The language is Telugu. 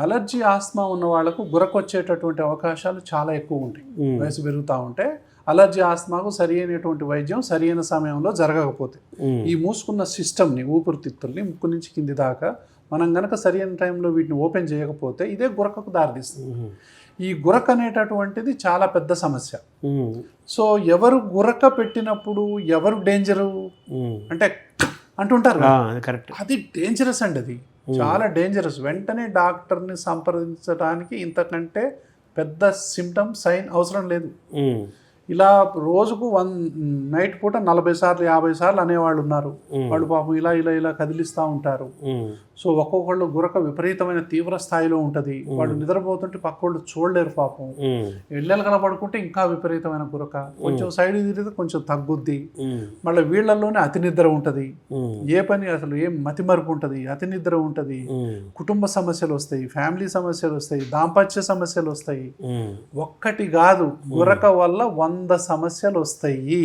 అలర్జీ ఆస్మా ఉన్న వాళ్ళకు గురకొచ్చేటటువంటి అవకాశాలు చాలా ఎక్కువ ఉంటాయి. వయసు పెరుగుతూ ఉంటే అలర్జీ ఆస్మాకు సరి అయినటువంటి వైద్యం సరి అయిన సమయంలో జరగకపోతే ఈ మూసుకున్న సిస్టమ్ని, ఊపిరితిత్తుల్ని ముక్కు నుంచి కింది దాకా మనం గనక సరి అయిన టైంలో వీటిని ఓపెన్ చేయకపోతే ఇదే గురకకు దారితీస్తుంది. ఈ గురక అనేటటువంటిది చాలా పెద్ద సమస్య. సో ఎవరు గురక పెట్టినప్పుడు ఎవరు డేంజరు అంటే అంటుంటారు, అది డేంజరస్ అండి. అది చాలా డేంజరస్. వెంటనే డాక్టర్ని సంప్రదించడానికి ఇంతకంటే పెద్ద సిమ్టమ్ సైన్ అవసరం లేదు. ఇలా రోజుకు నైట్ పూట 40 సార్లు 50 సార్లు అనేవాళ్ళు ఉన్నారు. వాళ్ళు పాపం ఇలా ఇలా ఇలా కదిలిస్తూ ఉంటారు. సో ఒక్కొక్కళ్ళు గురక విపరీతమైన తీవ్ర స్థాయిలో ఉంటుంది. వాళ్ళు నిద్రపోతుంటే పక్కోళ్ళు చూడలేరు పాపం. ఇళ్ళలు కనబడుకుంటే ఇంకా విపరీతమైన గురక. కొంచెం సైడ్ తిరిగితే కొంచెం తగ్గుద్ది. మళ్ళీ వీళ్ళల్లోనే అతి నిద్ర ఉంటుంది. ఏ పని అసలు ఏం మతిమరుపు ఉంటుంది, అతి నిద్ర ఉంటుంది, కుటుంబ సమస్యలు వస్తాయి, ఫ్యామిలీ సమస్యలు వస్తాయి, దాంపత్య సమస్యలు వస్తాయి. ఒక్కటి కాదు, గురక వల్ల 100 సమస్యలు వస్తాయి.